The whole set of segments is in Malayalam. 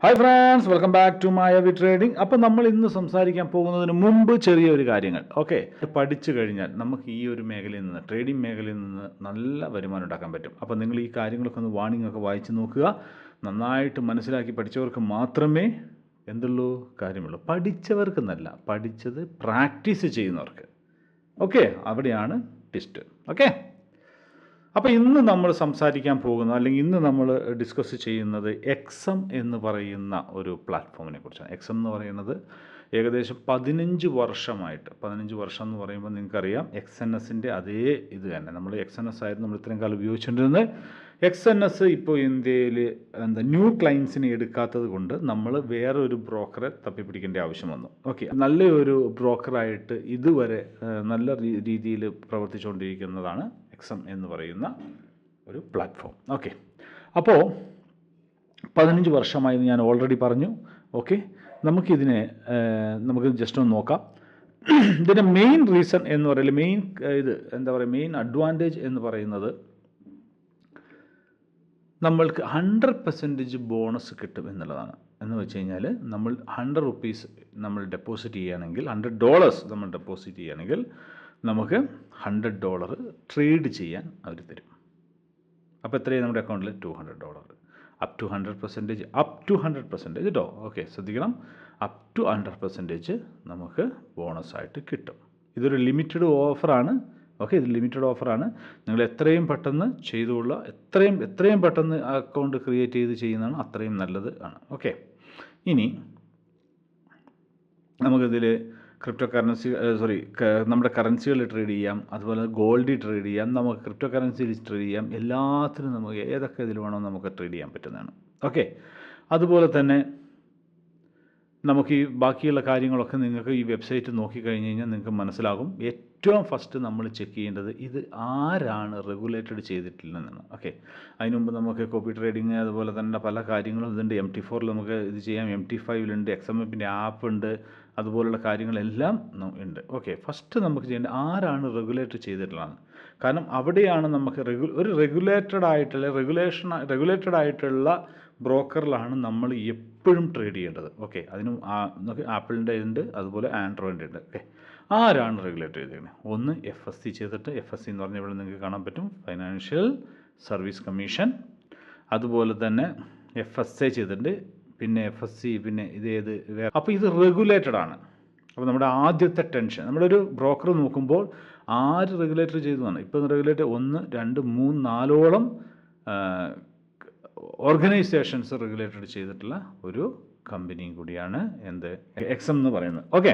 Hi friends, welcome back to Mayavi trading. അപ്പോൾ നമ്മൾ ഇന്ന് സംസാരിക്കാൻ പോകുന്നതിന് മുമ്പ് ചെറിയൊരു കാര്യങ്ങൾ. ഓക്കെ, പഠിച്ചു കഴിഞ്ഞാൽ നമുക്ക് ഈ ഒരു മേഖലയിൽ നിന്ന്, ട്രേഡിംഗ് മേഖലയിൽ നിന്ന് നല്ല വരുമാനം ഉണ്ടാക്കാൻ പറ്റും. അപ്പോൾ നിങ്ങൾ ഈ കാര്യങ്ങളൊക്കെ ഒന്ന് വാണിംഗ് ഒക്കെ വായിച്ച് നോക്കുക. നന്നായിട്ട് മനസ്സിലാക്കി പഠിച്ചവർക്ക് മാത്രമേ എന്തുള്ളൂ കാര്യമുള്ളൂ. പഠിച്ചവർക്കെന്നല്ല, പഠിച്ചത് പ്രാക്ടീസ് ചെയ്യുന്നവർക്ക്. ഓക്കെ, അവിടെയാണ് ടിസ്റ്റ്. ഓക്കെ, അപ്പോൾ ഇന്ന് നമ്മൾ സംസാരിക്കാൻ പോകുന്ന, അല്ലെങ്കിൽ ഇന്ന് നമ്മൾ ഡിസ്കസ് ചെയ്യുന്നത് എക്സം എന്ന് പറയുന്ന ഒരു പ്ലാറ്റ്ഫോമിനെ കുറിച്ചാണ്. എക്സം എന്ന് പറയുന്നത് ഏകദേശം 15 വർഷമായിട്ട്, 15 വർഷം എന്ന് പറയുമ്പോൾ നിങ്ങൾക്കറിയാം XNSൻ്റെ അതേ ഇത് തന്നെ. നമ്മൾ XNS ആയിരുന്നു നമ്മൾ ഇത്രയും കാലം ഉപയോഗിച്ചുകൊണ്ടിരുന്നത്. XNS ഇപ്പോൾ ഇന്ത്യയിൽ ന്യൂ ക്ലയൻസിനെ എടുക്കാത്തത് കൊണ്ട് നമ്മൾ വേറെ ഒരു ബ്രോക്കറെ തപ്പിപ്പിടിക്കേണ്ട ആവശ്യം വന്നു. ഓക്കെ, നല്ലൊരു ബ്രോക്കറായിട്ട് ഇതുവരെ നല്ല രീതിയിൽ പ്രവർത്തിച്ചുകൊണ്ടിരിക്കുന്നതാണ് എക്സം എന്ന് പറയുന്ന ഒരു പ്ലാറ്റ്ഫോം. ഓക്കെ, അപ്പോൾ 15 വർഷമായി ഞാൻ ഓൾറെഡി പറഞ്ഞു. ഓക്കെ, നമുക്ക് ജസ്റ്റ് ഒന്ന് നോക്കാം. ഇതിൻ്റെ മെയിൻ റീസൺ എന്ന് പറയുന്നത്, മെയിൻ അഡ്വാൻറ്റേജ് എന്ന് പറയുന്നത് നമ്മൾക്ക് 100% ബോണസ് കിട്ടും എന്നുള്ളതാണ്. എന്ന് വെച്ച് കഴിഞ്ഞാൽ നമ്മൾ 100 റുപ്പീസ് നമ്മൾ ഡെപ്പോസിറ്റ് ചെയ്യുകയാണെങ്കിൽ, $100 നമ്മൾ ഡെപ്പോസിറ്റ് ചെയ്യുകയാണെങ്കിൽ നമുക്ക് $100 ട്രേഡ് ചെയ്യാൻ അവർ തരും. അപ്പോൾ എത്രയും നമ്മുടെ അക്കൗണ്ടിൽ $200, അപ് ടു 100% കേട്ടോ. ഓക്കെ, ശ്രദ്ധിക്കണം, അപ് ടു 100% നമുക്ക് ബോണസായിട്ട് കിട്ടും. ഇതൊരു ലിമിറ്റഡ് ഓഫറാണ്. ഓക്കെ, ഇത് ലിമിറ്റഡ് ഓഫറാണ്. നിങ്ങൾ എത്രയും പെട്ടെന്ന് ചെയ്തുകൊള്ളുക. എത്രയും പെട്ടെന്ന് അക്കൗണ്ട് ക്രിയേറ്റ് ചെയ്ത് ചെയ്യുന്നതാണ് അത്രയും നല്ലത് ആണ്. ഓക്കെ, ഇനി നമുക്കിതിൽ ക്രിപ്റ്റോ കറൻസി നമ്മുടെ കറൻസികൾ ട്രേഡ് ചെയ്യാം, അതുപോലെ ഗോൾഡിൽ ട്രേഡ് ചെയ്യാം, നമുക്ക് ക്രിപ്റ്റോ കറൻസിയിൽ ട്രേഡ് ചെയ്യാം. എല്ലാത്തിനും നമുക്ക് ഏതൊക്കെ ഇതിൽ വേണോ നമുക്ക് ട്രേഡ് ചെയ്യാൻ പറ്റുന്നതാണ്. ഓക്കെ, അതുപോലെ തന്നെ നമുക്ക് ഈ ബാക്കിയുള്ള കാര്യങ്ങളൊക്കെ നിങ്ങൾക്ക് ഈ വെബ്സൈറ്റ് നോക്കിക്കഴിഞ്ഞ് കഴിഞ്ഞാൽ നിങ്ങൾക്ക് മനസ്സിലാകും. ഏറ്റവും ഫസ്റ്റ് നമ്മൾ ചെക്ക് ചെയ്യേണ്ടത് ഇത് ആരാണ് റെഗുലേറ്റഡ് ചെയ്തിട്ടില്ലെന്നാണ്. ഓക്കെ, അതിന് മുമ്പ് നമുക്ക് കോപ്പി ട്രേഡിങ് അതുപോലെ തന്നെ പല കാര്യങ്ങളും ഇതുണ്ട്. MT4 നമുക്ക് ഇത് ചെയ്യാം, MT5 XMF ആപ്പ് ഉണ്ട്, അതുപോലുള്ള കാര്യങ്ങളെല്ലാം ഉണ്ട്. ഓക്കെ, ഫസ്റ്റ് നമുക്ക് ചെയ്യേണ്ടത് ആരാണ് റെഗുലേറ്റ് ചെയ്തിട്ടുള്ളത്. കാരണം അവിടെയാണ് നമുക്ക് ഒരു റെഗുലേറ്റഡ് ആയിട്ടുള്ള ബ്രോക്കറിലാണ് നമ്മൾ എപ്പോഴും ട്രേഡ് ചെയ്യേണ്ടത്. ഓക്കെ, അതിനും ആപ്പിളിൻ്റെ ഉണ്ട്, അതുപോലെ ആൻഡ്രോയിഡിൻ്റെ ഉണ്ട്. ഓക്കെ, ആരാണ് റെഗുലേറ്റ് ചെയ്തിരിക്കുന്നത്? ഒന്ന് FSC ചെയ്തിട്ട്, FSC എന്ന് പറഞ്ഞാൽ ഇവിടെ നിങ്ങൾക്ക് കാണാൻ പറ്റും, ഫൈനാൻഷ്യൽ സർവീസ് കമ്മീഷൻ. അതുപോലെ തന്നെ FSA ചെയ്തിട്ടുണ്ട്, പിന്നെ FSC, പിന്നെ ഇതേത്. അപ്പോൾ ഇത് റെഗുലേറ്റഡ് ആണ്. അപ്പോൾ നമ്മുടെ ആദ്യത്തെ ടെൻഷൻ, നമ്മുടെ ഒരു ബ്രോക്കർ നോക്കുമ്പോൾ ആര് റെഗുലേറ്റർ ചെയ്തതാണ്. ഇപ്പോൾ റെഗുലേറ്റർ 1, 2, 3, 4ഓളം ഓർഗനൈസേഷൻസ് റെഗുലേറ്റഡ് ചെയ്തിട്ടുള്ള ഒരു കമ്പനിയും കൂടിയാണ് എക്സം എന്ന് പറയുന്നത്. ഓക്കെ,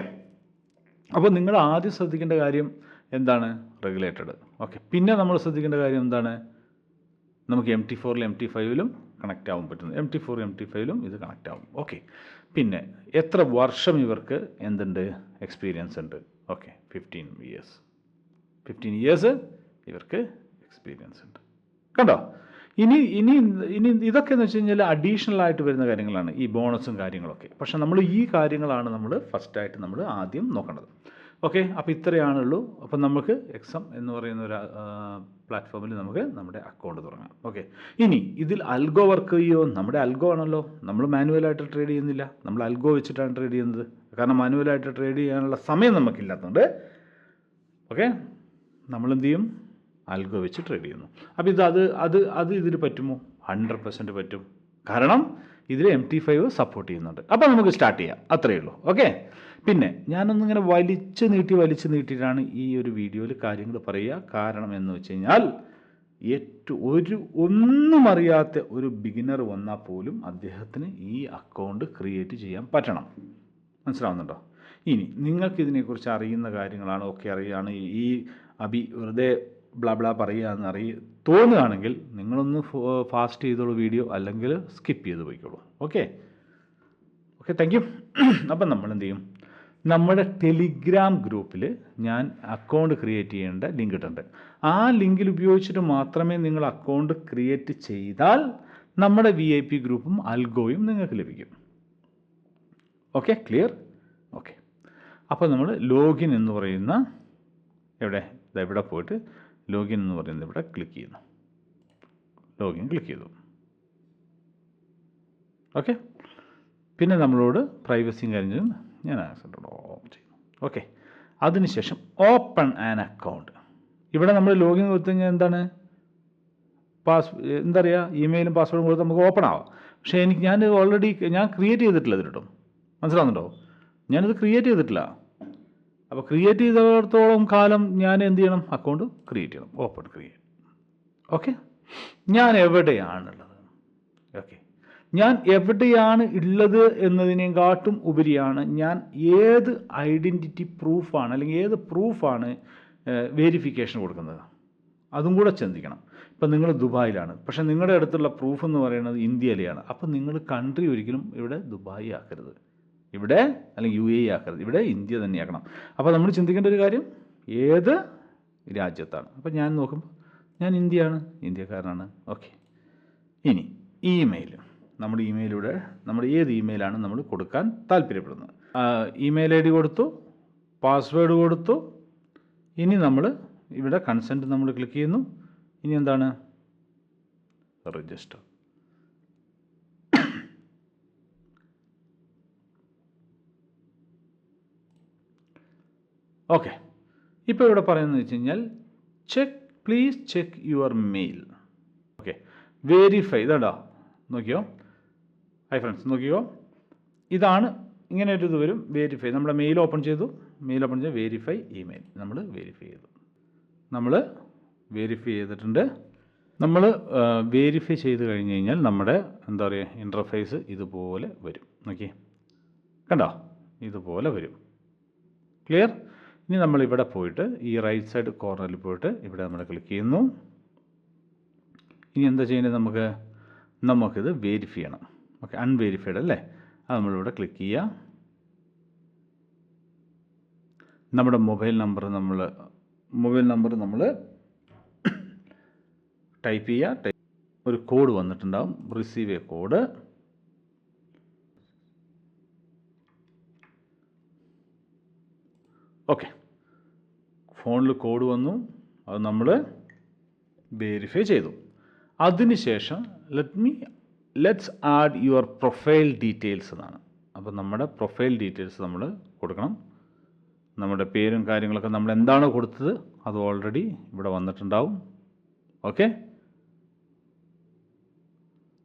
അപ്പോൾ നിങ്ങൾ ആദ്യം ശ്രദ്ധിക്കേണ്ട കാര്യം എന്താണ്? റെഗുലേറ്റഡ്. ഓക്കെ, പിന്നെ നമ്മൾ ശ്രദ്ധിക്കേണ്ട കാര്യം എന്താണ്? നമുക്ക് MT4ലും MT5ലും കണക്റ്റ് ആവാൻ പറ്റുന്നു. MT4 MT5ലും ഇത് കണക്റ്റ് ആവും. ഓക്കെ, പിന്നെ എത്ര വർഷം ഇവർക്ക് എക്സ്പീരിയൻസ് ഉണ്ട്? ഓക്കെ, 15 ഇയേഴ്സ് ഇവർക്ക് എക്സ്പീരിയൻസ് ഉണ്ട്. കണ്ടോ? ഇനി ഇതൊക്കെ എന്ന് വെച്ച് കഴിഞ്ഞാൽ അഡീഷണൽ ആയിട്ട് വരുന്ന കാര്യങ്ങളാണ്, ഈ ബോണസും കാര്യങ്ങളൊക്കെ. പക്ഷേ നമ്മൾ ഈ കാര്യങ്ങളാണ് നമ്മൾ ഫസ്റ്റായിട്ട് നമ്മൾ ആദ്യം നോക്കേണ്ടത്. ഓക്കെ, അപ്പോൾ ഇത്രയാണുള്ളൂ. അപ്പം നമുക്ക് എക്സം എന്ന് പറയുന്ന ഒരു പ്ലാറ്റ്ഫോമിൽ നമുക്ക് നമ്മുടെ അക്കൗണ്ട് തുടങ്ങാം. ഓക്കെ, ഇനി ഇതിൽ അൽഗോ വർക്ക് ചെയ്യുമോ? നമ്മുടെ അൽഗോ ആണല്ലോ. നമ്മൾ മാനുവലായിട്ട് ട്രേഡ് ചെയ്യുന്നില്ല, നമ്മൾ അൽഗോ വെച്ചിട്ടാണ് ട്രേഡ് ചെയ്യുന്നത്. കാരണം മാനുവലായിട്ട് ട്രേഡ് ചെയ്യാനുള്ള സമയം നമുക്കില്ലാത്തതുകൊണ്ട് ഓക്കെ, നമ്മളെന്ത് ചെയ്യും? അൽഗോ വെച്ച് ട്രേഡ് ചെയ്യുന്നു. അപ്പോൾ ഇതിൽ പറ്റുമോ? 100% പറ്റും. കാരണം ഇതിൽ MT5 സപ്പോർട്ട് ചെയ്യുന്നുണ്ട്. അപ്പോൾ നമുക്ക് സ്റ്റാർട്ട് ചെയ്യാം, അത്രയേ ഉള്ളൂ. ഓക്കെ, പിന്നെ ഞാനൊന്നിങ്ങനെ വലിച്ചു നീട്ടിയിട്ടാണ് ഈ ഒരു വീഡിയോയിൽ കാര്യങ്ങൾ പറയുക. കാരണം എന്ന് വെച്ച് കഴിഞ്ഞാൽ ഒന്നും അറിയാത്ത ഒരു ബിഗിനർ വന്നാൽ പോലും അദ്ദേഹത്തിന് ഈ അക്കൗണ്ട് ക്രിയേറ്റ് ചെയ്യാൻ പറ്റണം. മനസ്സിലാവുന്നുണ്ടോ? ഇനി നിങ്ങൾക്കിതിനെക്കുറിച്ച് അറിയുന്ന കാര്യങ്ങളാണ്, ഓക്കെ അറിയുകയാണ്, ഈ വെറുതെ ബ്ലാ പറയുകയെന്ന് തോന്നുകയാണെങ്കിൽ നിങ്ങളൊന്ന് ഫാസ്റ്റ് ചെയ്തോളൂ വീഡിയോ, അല്ലെങ്കിൽ സ്കിപ്പ് ചെയ്ത് പോയിക്കോളൂ. Okay, thank you. അപ്പം നമ്മൾ എന്ത് ചെയ്യും? നമ്മുടെ ടെലിഗ്രാം ഗ്രൂപ്പിൽ ഞാൻ അക്കൗണ്ട് ക്രിയേറ്റ് ചെയ്യേണ്ട ലിങ്ക് ഇട്ടുണ്ട്. ആ ലിങ്കിൽ ഉപയോഗിച്ചിട്ട് മാത്രമേ നിങ്ങൾ അക്കൗണ്ട് ക്രിയേറ്റ് ചെയ്താൽ നമ്മുടെ VIP ഗ്രൂപ്പും അൽഗോയും നിങ്ങൾക്ക് ലഭിക്കും. Okay, clear? ഓക്കെ, അപ്പോൾ നമ്മൾ ലോഗിൻ എന്ന് പറയുന്ന ഇവിടെ പോയിട്ട് ലോഗിൻ എന്ന് പറയുന്നത് ഇവിടെ ക്ലിക്ക് ചെയ്യുന്നു. ലോഗിൻ ക്ലിക്ക് ചെയ്തു. ഓക്കെ, പിന്നെ നമ്മളോട് പ്രൈവസിയും കാര്യങ്ങളും ഞാൻ ആക്സെപ്റ്റ് ചെയ്യും. ഓക്കെ, അതിനുശേഷം ഓപ്പൺ ആൻ അക്കൗണ്ട്. ഇവിടെ നമ്മൾ ലോഗിൻ കൊടുത്തു കഴിഞ്ഞാൽ എന്താണ്, എന്താ പറയുക, ഇമെയിലും പാസ്വേഡും കൊടുത്ത് നമുക്ക് ഓപ്പൺ ആവാം. പക്ഷേ ഞാൻ ഓൾറെഡി ക്രിയേറ്റ് ചെയ്തിട്ടില്ല ഇത് കേട്ടോ, മനസ്സിലാവുന്നുണ്ടോ? ഞാനിത് ക്രിയേറ്റ് ചെയ്തിട്ടില്ല. അപ്പോൾ ക്രിയേറ്റ് ചെയ്തിടത്തോളം കാലം ഞാൻ എന്ത് ചെയ്യണം, അക്കൗണ്ട് ക്രിയേറ്റ് ചെയ്യണം, ഓപ്പൺ ക്രിയേറ്റ്. ഓക്കെ, ഞാൻ എവിടെയാണുള്ളത്? ഓക്കെ, ഞാൻ എവിടെയാണ് ഉള്ളത് എന്നതിനെക്കാട്ടും ഉപരിയാണ് ഞാൻ ഏത് ഐഡൻറ്റിറ്റി പ്രൂഫാണ് അല്ലെങ്കിൽ ഏത് പ്രൂഫാണ് വെരിഫിക്കേഷൻ കൊടുക്കുന്നത്, അതും കൂടെ ചിന്തിക്കണം. ഇപ്പം നിങ്ങൾ ദുബായിലാണ്, പക്ഷേ നിങ്ങളുടെ അടുത്തുള്ള പ്രൂഫ് എന്ന് പറയുന്നത് ഇന്ത്യയിലെയാണ്. അപ്പം നിങ്ങൾ കൺട്രി ഒരിക്കലും ഇവിടെ ദുബായി ആക്കരുത്, ഇവിടെ അല്ലെങ്കിൽ UAE ആക്കരുത്, ഇവിടെ ഇന്ത്യ തന്നെയാക്കണം. അപ്പോൾ നമ്മൾ ചിന്തിക്കേണ്ട ഒരു കാര്യം ഏത് രാജ്യത്താണ്. അപ്പം ഞാൻ നോക്കുമ്പോൾ ഞാൻ ഇന്ത്യയാണ്, ഇന്ത്യക്കാരനാണ്. ഓക്കെ, ഇനി ഇമെയിൽ. നമ്മുടെ ഇമെയിലൂടെ നമ്മുടെ ഏത് ഇമെയിലാണ് നമ്മൾ കൊടുക്കാൻ താല്പര്യപ്പെടുന്നത്. ഇമെയിൽ ID കൊടുത്തു, പാസ്വേഡ് കൊടുത്തു. ഇനി നമ്മൾ ഇവിടെ കൺസെൻറ്റ് നമ്മൾ ക്ലിക്ക് ചെയ്യുന്നു. ഇനി എന്താണ്, രജിസ്റ്റർ. ഓക്കെ, ഇപ്പോൾ ഇവിടെ പറയുന്നത് വെച്ച് കഴിഞ്ഞാൽ please check your mail. Okay, verify. ഇതാണ്ടോ, നോക്കിയോ, ഹൈ ഫ്രണ്ട്സ്, നോക്കിയോ, ഇതാണ് ഇങ്ങനെ ഒരു ഇത് വരും. വെരിഫൈ, നമ്മുടെ മെയിൽ ഓപ്പൺ ചെയ്തു, വെരിഫൈ ഇമെയിൽ, നമ്മൾ വെരിഫൈ ചെയ്തു. നമ്മൾ വെരിഫൈ ചെയ്തിട്ടുണ്ട്. നമ്മൾ വെരിഫൈ ചെയ്ത് കഴിഞ്ഞ് കഴിഞ്ഞാൽ നമ്മുടെ എന്താ പറയുക ഇൻ്റർഫേസ് ഇതുപോലെ വരും. നോക്കി, കണ്ടോ, ഇതുപോലെ വരും. ക്ലിയർ? ഇനി നമ്മളിവിടെ പോയിട്ട് ഈ റൈറ്റ് സൈഡ് കോർണറിൽ പോയിട്ട് ഇവിടെ നമ്മൾ ക്ലിക്ക് ചെയ്യുന്നു. ഇനി എന്താ ചെയ്യേണ്ടത്, നമുക്കിത് വെരിഫൈ ചെയ്യണം. ഓക്കെ, അൺവെരിഫൈഡ് അല്ലേ, അത് നമ്മളിവിടെ ക്ലിക്ക് ചെയ്യുക. നമ്മുടെ മൊബൈൽ നമ്പർ നമ്മൾ ടൈപ്പ് ചെയ്യുക. ഒരു കോഡ് വന്നിട്ടുണ്ടാവും, റിസീവ് എ കോഡ്. ഓക്കെ, ഫോണിൽ കോഡ് വന്നു, അത് നമ്മൾ വെരിഫൈ ചെയ്തു. അതിനുശേഷം let's add your profile details എന്നാണ്. അപ്പോൾ നമ്മുടെ പ്രൊഫൈൽ ഡീറ്റെയിൽസ് നമ്മൾ കൊടുക്കണം. നമ്മുടെ പേരും കാര്യങ്ങളൊക്കെ നമ്മൾ എന്താണോ കൊടുത്തത് അത് ഓൾറെഡി ഇവിടെ വന്നിട്ടുണ്ടാവും. ഓക്കെ,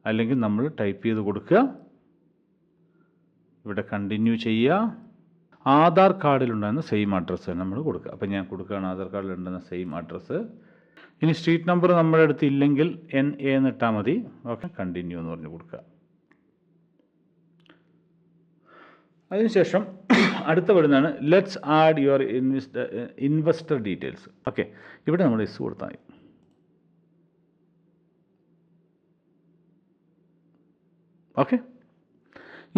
അല്ലെങ്കിൽ നമ്മൾ ടൈപ്പ് ചെയ്ത് കൊടുക്കുക, ഇവിടെ കണ്ടിന്യൂ ചെയ്യുക. ആധാർ കാർഡിലുണ്ടായിരുന്ന സെയിം അഡ്രസ്സ് നമ്മൾ കൊടുക്കുക. അപ്പോൾ ഞാൻ കൊടുക്കുകയാണ് ആധാർ കാർഡിലുണ്ടായിരുന്ന സെയിം അഡ്രസ്സ്. ഇനി സ്ട്രീറ്റ് നമ്പർ നമ്മുടെ അടുത്ത് ഇല്ലെങ്കിൽ NA എന്ന് ഇട്ടാൽ മതി. ഓക്കെ, കണ്ടിന്യൂ എന്ന് പറഞ്ഞ് കൊടുക്കുക. അതിനുശേഷം അടുത്ത വരുന്നതാണ് let's add your investor details. Okay, ഇവിടെ നമ്മൾ എസ് കൊടുത്താൽ മതി. ഓക്കെ,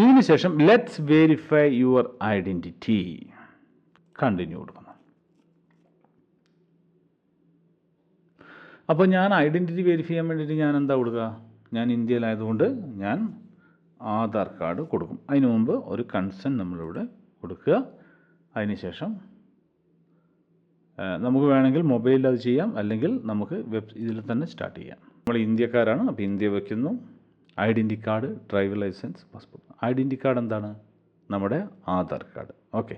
ഇതിന് ശേഷം let's verify your identity, continue കൊടുക്കണം. അപ്പോൾ ഞാൻ ഐഡൻറ്റിറ്റി വെരിഫൈ ചെയ്യാൻ വേണ്ടിയിട്ട് ഞാൻ എന്താ കൊടുക്കുക, ഞാൻ ഇന്ത്യയിലായതുകൊണ്ട് ഞാൻ ആധാർ കാർഡ് കൊടുക്കും. അതിന് മുമ്പ് ഒരു കൺസെൻറ്റ് നമ്മളിവിടെ കൊടുക്കുക. അതിനുശേഷം നമുക്ക് വേണമെങ്കിൽ മൊബൈലിൽ അത് ചെയ്യാം, അല്ലെങ്കിൽ നമുക്ക് ഇതിൽ തന്നെ സ്റ്റാർട്ട് ചെയ്യാം. നമ്മൾ ഇന്ത്യക്കാരാണ്, അപ്പോൾ ഇന്ത്യ വയ്ക്കുന്നു. Identity card, driver license, passport. Identity card എന്താണ്, നമ്മുടെ ആധാർ കാർഡ്. ഓക്കെ,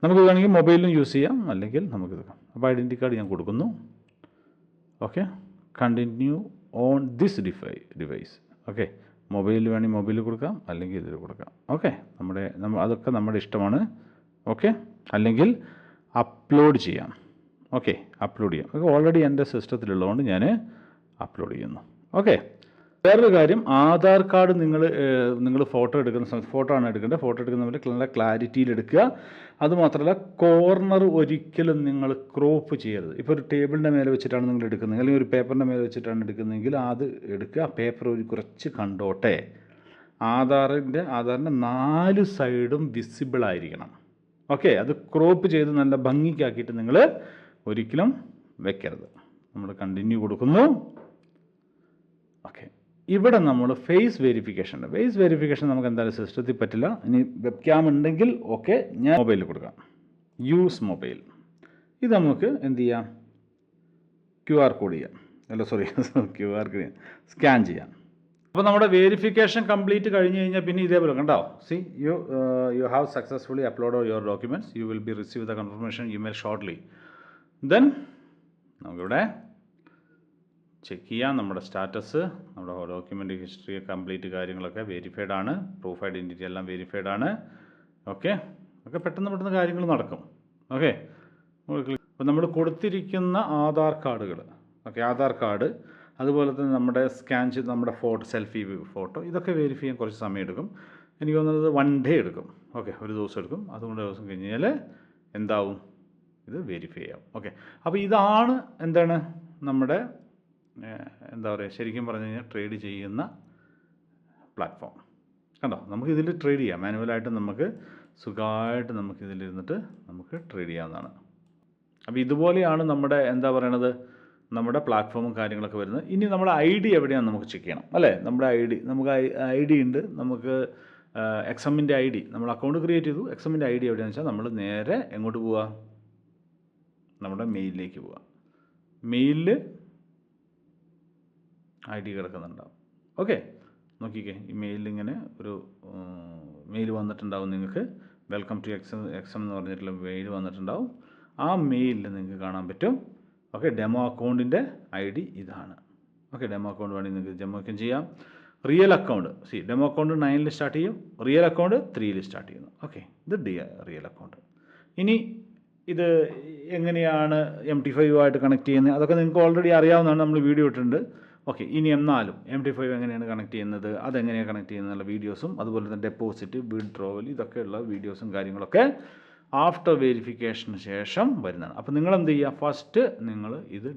നമുക്ക് വേണമെങ്കിൽ മൊബൈലിലും യൂസ് ചെയ്യാം, അല്ലെങ്കിൽ നമുക്കിത്. അപ്പോൾ ഐഡൻറ്റി കാർഡ് ഞാൻ കൊടുക്കുന്നു. Okay, continue on this device. Okay, മൊബൈലിൽ വേണമെങ്കിൽ മൊബൈലിൽ കൊടുക്കാം, അല്ലെങ്കിൽ ഇതിൽ കൊടുക്കാം. ഓക്കെ, അതൊക്കെ നമ്മുടെ ഇഷ്ടമാണ്. ഓക്കെ, അല്ലെങ്കിൽ അപ്ലോഡ് ചെയ്യാം. ഓക്കെ, അപ്ലോഡ് ചെയ്യാം. അത് ഓൾറെഡി എൻ്റെ സിസ്റ്റത്തിലുള്ളതുകൊണ്ട് ഞാൻ അപ്ലോഡ് ചെയ്യുന്നു. ഓക്കെ, വേറൊരു കാര്യം, ആധാർ കാർഡ് നിങ്ങൾ ഫോട്ടോ എടുക്കുന്ന സമയത്ത്, ഫോട്ടോ ആണ് എടുക്കേണ്ടത്. ഫോട്ടോ എടുക്കുന്നവർ നല്ല ക്ലാരിറ്റിയിൽ എടുക്കുക. അതുമാത്രമല്ല, കോർണർ ഒരിക്കലും നിങ്ങൾ ക്രോപ്പ് ചെയ്യരുത്. ഇപ്പോൾ ഒരു ടേബിളിൻ്റെ മേലെ വെച്ചിട്ടാണ് നിങ്ങൾ എടുക്കുന്നത്, അല്ലെങ്കിൽ ഒരു പേപ്പറിൻ്റെ മേലെ വെച്ചിട്ടാണ് എടുക്കുന്നതെങ്കിൽ അത് എടുക്കുക. പേപ്പർ കുറച്ച് കണ്ടോട്ടെ. ആധാറിൻ്റെ 4 സൈഡും വിസിബിൾ ആയിരിക്കണം. ഓക്കെ, അത് ക്രോപ്പ് ചെയ്ത് നല്ല ഭംഗിക്കാക്കിയിട്ട് നിങ്ങൾ ഒരിക്കലും വെക്കരുത്. നമ്മൾ കണ്ടിന്യൂ കൊടുക്കുന്നു. ഓക്കെ, ഇവിടെ നമ്മൾ ഫേസ് വെരിഫിക്കേഷൻ ഉണ്ട്. ഫേസ് വെരിഫിക്കേഷൻ നമുക്ക് എന്തായാലും സിസ്റ്റത്തിൽ പറ്റില്ല. ഇനി വെബ് ക്യാം ഉണ്ടെങ്കിൽ ഓക്കെ, ഞാൻ മൊബൈലിൽ കൊടുക്കാം. Use mobile. ഇത് നമുക്ക് എന്ത് ചെയ്യാം, QR കോഡ് ചെയ്യാം. QR സ്കാൻ ചെയ്യാം. അപ്പോൾ നമ്മുടെ വെരിഫിക്കേഷൻ കംപ്ലീറ്റ് കഴിഞ്ഞ് കഴിഞ്ഞാൽ പിന്നെ ഇതേപോലെ കണ്ടോ, C you have successfully upload your documents, you will be receive the confirmation email shortly. Then നമുക്കിവിടെ ചെക്ക് ചെയ്യാം നമ്മുടെ സ്റ്റാറ്റസ്, നമ്മുടെ ഡോക്യുമെൻ്റ് ഹിസ്റ്ററി കംപ്ലീറ്റ് കാര്യങ്ങളൊക്കെ വെരിഫൈഡ് ആണ്, പ്രൂഫ് ഐഡൻറ്റിറ്റി എല്ലാം വെരിഫൈഡ് ആണ്. ഓക്കെ പെട്ടെന്ന് കാര്യങ്ങൾ നടക്കും. ഓക്കെ അപ്പോൾ നമ്മൾ കൊടുത്തിരിക്കുന്ന ആധാർ കാർഡുകൾ, ആധാർ കാർഡ്, അതുപോലെ തന്നെ നമ്മുടെ സ്കാൻ ചെയ്ത് നമ്മുടെ ഫോട്ടോ, സെൽഫി ഫോട്ടോ, ഇതൊക്കെ വെരിഫൈ ചെയ്യാൻ കുറച്ച് സമയം എടുക്കും. എനിക്ക് തോന്നുന്നത് 1 day എടുക്കും. ഒരു ദിവസം എടുക്കും. അതുകൊണ്ട് ദിവസം കഴിഞ്ഞാൽ എന്താവും, ഇത് വെരിഫൈ ചെയ്യാം. അപ്പോൾ ഇതാണ് എന്താണ് നമ്മുടെ എന്താ പറയുക, ശരിക്കും പറഞ്ഞു കഴിഞ്ഞാൽ ട്രേഡ് ചെയ്യുന്ന പ്ലാറ്റ്ഫോം. കണ്ടോ, നമുക്കിതിൽ ട്രേഡ് ചെയ്യാം. മാനുവലായിട്ട് നമുക്ക് സുഖമായിട്ട് നമുക്കിതിലിരുന്നിട്ട് നമുക്ക് ട്രേഡ് ചെയ്യാവുന്നതാണ്. അപ്പോൾ ഇതുപോലെയാണ് നമ്മുടെ എന്താ പറയണത്, നമ്മുടെ പ്ലാറ്റ്ഫോമും കാര്യങ്ങളൊക്കെ വരുന്നത്. ഇനി നമ്മുടെ ID എവിടെയാണ് നമുക്ക് ചെക്ക് ചെയ്യണം അല്ലേ. നമ്മുടെ നമുക്ക് ID ഉണ്ട്. നമുക്ക് എക്സമിൻ്റെ ID, നമ്മൾ അക്കൗണ്ട് ക്രിയേറ്റ് ചെയ്തു. എക്സമിൻ്റെ ID എവിടെയാണെന്ന് വെച്ചാൽ നമ്മൾ നേരെ എങ്ങോട്ട് പോവുക, നമ്മുടെ മെയിലിലേക്ക് പോവുക. മെയിലിൽ ID കിടക്കുന്നുണ്ടാവും. നോക്കിക്കേ, ഈ മെയിലിൽ ഇങ്ങനെ ഒരു മെയിൽ വന്നിട്ടുണ്ടാവും നിങ്ങൾക്ക്. വെൽക്കം ടു എക്സം എന്ന് പറഞ്ഞിട്ടുള്ള മെയിൽ വന്നിട്ടുണ്ടാവും. ആ മെയിലിൽ നിങ്ങൾക്ക് കാണാൻ പറ്റും. ഡെമോ അക്കൗണ്ടിൻ്റെ ID ഇതാണ്. ഡെമോ അക്കൗണ്ട് വേണമെങ്കിൽ നിങ്ങൾക്ക് ഡെമോക്കും ചെയ്യാം. Real account, demo account 9 start ചെയ്യും, റിയൽ അക്കൗണ്ട് 3 സ്റ്റാർട്ട് ചെയ്യുന്നു. ഇത് റിയൽ അക്കൗണ്ട്. ഇനി ഇത് എങ്ങനെയാണ് MT5 ആയിട്ട് കണക്ട് ചെയ്യുന്നത്, അതൊക്കെ നിങ്ങൾക്ക് ഓൾറെഡി അറിയാവുന്നതാണ്, നമ്മൾ വീഡിയോ ഇട്ടിട്ടുണ്ട്. ഇനി എന്നാലും MT5 എങ്ങനെയാണ് കണക്ട് ചെയ്യുന്നത്, അതെങ്ങനെയാണ് കണക്ട് ചെയ്യുന്നതിനുള്ള വീഡിയോസും, അതുപോലെ തന്നെ ഡെപ്പോസിറ്റ്, വിഡ്രോവൽ, ഇതൊക്കെയുള്ള വീഡിയോസും കാര്യങ്ങളൊക്കെ ആഫ്റ്റർ വെരിഫിക്കേഷന് ശേഷം വരുന്നതാണ്. അപ്പോൾ നിങ്ങൾ എന്ത് ചെയ്യുക, ഫസ്റ്റ് നിങ്ങൾ ഇത്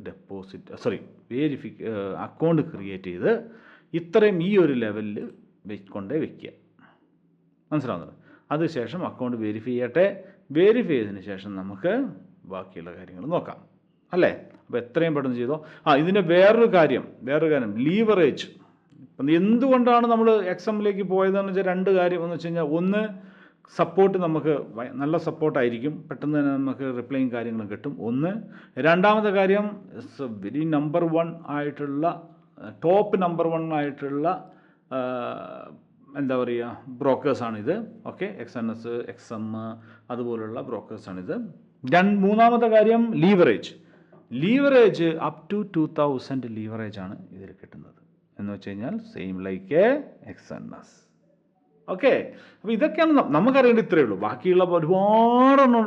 അക്കൗണ്ട് ക്രിയേറ്റ് ചെയ്ത് ഇത്രയും ഈ ഒരു ലെവലിൽ കൊണ്ടേ വെക്കുക. മനസ്സിലാവുന്നത്. അതിനുശേഷം അക്കൗണ്ട് വെരിഫൈ ചെയ്യട്ടെ. വെരിഫൈ ചെയ്തതിന് ശേഷം നമുക്ക് ബാക്കിയുള്ള കാര്യങ്ങൾ നോക്കാം അല്ലേ. അപ്പോൾ എത്രയും പെട്ടെന്ന് ചെയ്തോ. ഇതിൻ്റെ വേറൊരു കാര്യം ലീവറേജ്. അപ്പം എന്തുകൊണ്ടാണ് നമ്മൾ എക്സാമിലേക്ക് പോയതെന്ന് വെച്ചാൽ 2 കാര്യം എന്ന് വെച്ച് കഴിഞ്ഞാൽ, ഒന്ന് സപ്പോർട്ട്, നമുക്ക് നല്ല സപ്പോർട്ടായിരിക്കും, പെട്ടെന്ന് തന്നെ നമുക്ക് റിപ്ലൈയും കാര്യങ്ങളും കിട്ടും. രണ്ടാമത്തെ കാര്യം, വെരി നമ്പർ 1 ആയിട്ടുള്ള ടോപ്പ് നമ്പർ 1 ആയിട്ടുള്ള എന്താ പറയുക ബ്രോക്കേഴ്സാണിത്. XNS, XM അതുപോലുള്ള ബ്രോക്കേഴ്സാണിത്. മൂന്നാമത്തെ കാര്യം ലീവറേജ് അപ് ടു 2000 ലീവറേജാണ് ഇതിൽ കിട്ടുന്നത്. എന്ന് വെച്ച് കഴിഞ്ഞാൽ സെയിം ലൈക്ക് XNS. അപ്പോൾ ഇതൊക്കെയാണ് നമുക്കറിയേണ്ടത്. ഇത്രയേ ഉള്ളൂ. ബാക്കിയുള്ള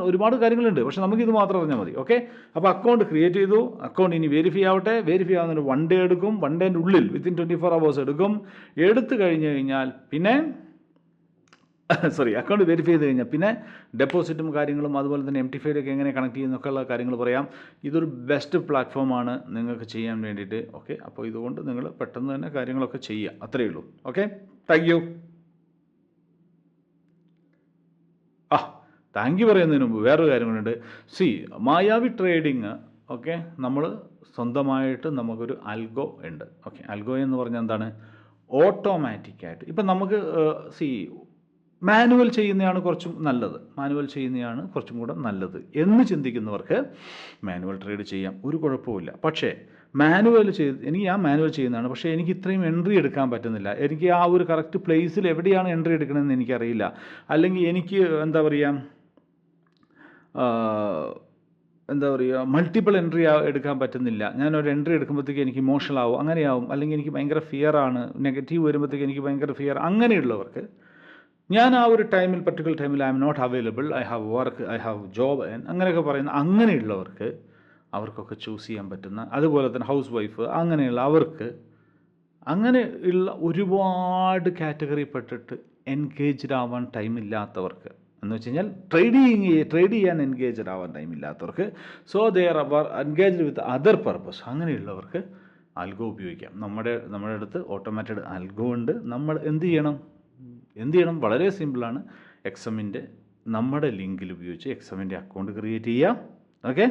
ഒരുപാട് കാര്യങ്ങളുണ്ട്, പക്ഷെ നമുക്കിത് മാത്രം അറിഞ്ഞാൽ മതി. അപ്പോൾ അക്കൗണ്ട് ക്രിയേറ്റ് ചെയ്തു. അക്കൗണ്ട് ഇനി വെരിഫൈ ആവട്ടെ. വെരിഫൈ ആവുന്നതിന് 1 day എടുക്കും. 1 ഡേൻ്റെ ഉള്ളിൽ വിത്തിൻ 24 hours എടുക്കും. എടുത്തു കഴിഞ്ഞ് കഴിഞ്ഞാൽ പിന്നെ അക്കൗണ്ട് വെരിഫൈ ചെയ്ത് കഴിഞ്ഞാൽ പിന്നെ ഡെപ്പോസിറ്റും കാര്യങ്ങളും, അതുപോലെ തന്നെ MT5 എങ്ങനെ കണക്ട് ചെയ്യുന്നൊക്കെയുള്ള കാര്യങ്ങൾ പറയാം. ഇതൊരു ബെസ്റ്റ് പ്ലാറ്റ്ഫോമാണ് നിങ്ങൾക്ക് ചെയ്യാൻ വേണ്ടിയിട്ട്. അപ്പോൾ ഇതുകൊണ്ട് നിങ്ങൾ പെട്ടെന്ന് തന്നെ കാര്യങ്ങളൊക്കെ ചെയ്യുക. അത്രയേ ഉള്ളൂ. Thank you. താങ്ക് യു പറയുന്നതിന് മുമ്പ് വേറൊരു കാര്യം കൂടെ ഉണ്ട്. മായാവി ട്രേഡിങ് നമ്മൾ സ്വന്തമായിട്ട് നമുക്കൊരു അൽഗോ ഉണ്ട്. അൽഗോ എന്ന് പറഞ്ഞാൽ എന്താണ്, ഓട്ടോമാറ്റിക്കായിട്ട്. ഇപ്പം നമുക്ക് മാനുവൽ ചെയ്യുന്നതാണ് കുറച്ചും കൂടെ നല്ലത് എന്ന് ചിന്തിക്കുന്നവർക്ക് മാനുവൽ ട്രേഡ് ചെയ്യാം, ഒരു കുഴപ്പമില്ല. പക്ഷേ ഞാൻ മാനുവൽ ചെയ്യുന്നതാണ്, പക്ഷേ എനിക്ക് ഇത്രയും എൻട്രി എടുക്കാൻ പറ്റുന്നില്ല. എനിക്ക് ആ ഒരു കറക്റ്റ് പ്ലേസിൽ എവിടെയാണ് എൻട്രി എടുക്കണമെന്ന് എനിക്കറിയില്ല. അല്ലെങ്കിൽ എനിക്ക് മൾട്ടിപ്പിൾ എൻട്രി എടുക്കാൻ പറ്റുന്നില്ല. ഞാനൊരു എൻട്രി എടുക്കുമ്പോഴത്തേക്ക് എനിക്ക് ഇമോഷണൽ ആവും, അങ്ങനെയാവും. അല്ലെങ്കിൽ എനിക്ക് ഭയങ്കര ഫിയറാണ്, നെഗറ്റീവ് വരുമ്പോഴത്തേക്ക് എനിക്ക് ഭയങ്കര ഫിയർ. അങ്ങനെയുള്ളവർക്ക് ഞാൻ ആ ഒരു പർട്ടിക്കുലർ ടൈമിൽ I am not available, I have work, I have job, അങ്ങനെയൊക്കെ പറയുന്ന അങ്ങനെയുള്ളവർക്ക് അവർക്കൊക്കെ ചൂസ് ചെയ്യാൻ പറ്റുന്ന, അതുപോലെ തന്നെ ഹൗസ് വൈഫ്, അങ്ങനെയുള്ള ഒരുപാട് കാറ്റഗറി പെട്ടിട്ട് എൻഗേജ്ഡ് ആവാൻ ടൈമില്ലാത്തവർക്ക്, എന്ന് വെച്ച് കഴിഞ്ഞാൽ ട്രേഡ് ചെയ്യാൻ എൻഗേജ്ഡ് ആവാൻ ടൈമില്ലാത്തവർക്ക്, they are engaged with other purpose, അങ്ങനെയുള്ളവർക്ക് അൽഗോ ഉപയോഗിക്കാം. നമ്മുടെ അടുത്ത് ഓട്ടോമാറ്റഡ് അൽഗോ ഉണ്ട്. നമ്മൾ എന്ത് ചെയ്യണം? വളരെ സിമ്പിളാണ്. എക്സമിൻ്റെ നമ്മുടെ ലിങ്കിൽ ഉപയോഗിച്ച് എക്സമിൻ്റെ അക്കൗണ്ട് ക്രിയേറ്റ് ചെയ്യുക.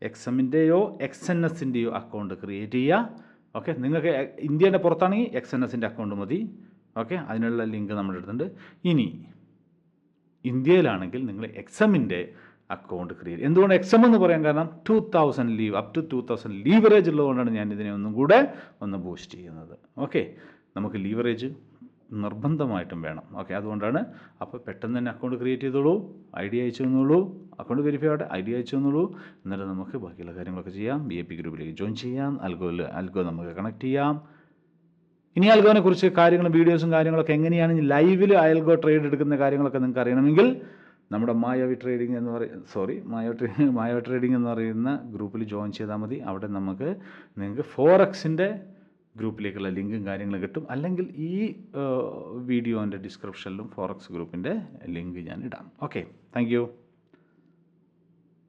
എക്സമിൻ്റെയോ XNSൻ്റെയോ അക്കൗണ്ട് ക്രിയേറ്റ് ചെയ്യുക. നിങ്ങൾക്ക് ഇന്ത്യയുടെ പുറത്താണെങ്കിൽ XNSൻ്റെ അക്കൗണ്ട് മതി. അതിനുള്ള ലിങ്ക് നമ്മുടെ അടുത്തുണ്ട്. ഇനി ഇന്ത്യയിലാണെങ്കിൽ നിങ്ങൾ എക്സമിൻ്റെ അക്കൗണ്ട് ക്രിയേറ്റ്. എന്തുകൊണ്ട് എക്സം എന്ന് പറയാൻ കാരണം 2000 അപ് ടു 2000 ലീവറേജ് ഉള്ളതുകൊണ്ടാണ് ഞാൻ ഇതിനെ ഒന്നും കൂടെ ബൂസ്റ്റ് ചെയ്യുന്നത്. നമുക്ക് ലീവറേജ് നിർബന്ധമായിട്ടും വേണം. ഓക്കെ, അതുകൊണ്ടാണ്. അപ്പോൾ പെട്ടെന്ന് തന്നെ അക്കൗണ്ട് ക്രിയേറ്റ് ചെയ്തോളൂ, ഐ ഡി അയച്ചു തന്നോളൂ, അക്കൗണ്ട് വെരിഫൈ ആവട്ടെ, ഐ ഡി അയച്ചു തന്നോളൂ. എന്നിട്ട് നമുക്ക് ബാക്കിയുള്ള കാര്യങ്ങളൊക്കെ ചെയ്യാം. VIP ഗ്രൂപ്പിലേക്ക് ജോയിൻ ചെയ്യാം, അൽഗോ നമുക്ക് കണക്ട് ചെയ്യാം. ഇനി അൽഗോനെ കുറിച്ച് കാര്യങ്ങളും വീഡിയോസും കാര്യങ്ങളൊക്കെ എങ്ങനെയാണ് ലൈവിൽ അൽഗോ ട്രേഡ് എടുക്കുന്ന കാര്യങ്ങളൊക്കെ നിങ്ങൾക്ക് അറിയണമെങ്കിൽ നമ്മുടെ മായാവി ട്രേഡിംഗ് എന്ന് പറയുന്ന ഗ്രൂപ്പിൽ ജോയിൻ ചെയ്താൽ മതി. അവിടെ നിങ്ങൾക്ക് ഫോറക്സിൻ്റെ ഗ്രൂപ്പിലേക്കുള്ള ലിങ്കും കാര്യങ്ങളും കിട്ടും. അല്ലെങ്കിൽ ഈ വീഡിയോൻ്റെ ഡിസ്ക്രിപ്ഷനിലും ഫോറക്സ് ഗ്രൂപ്പിൻ്റെ ലിങ്ക് ഞാൻ ഇടാം. Okay, thank you.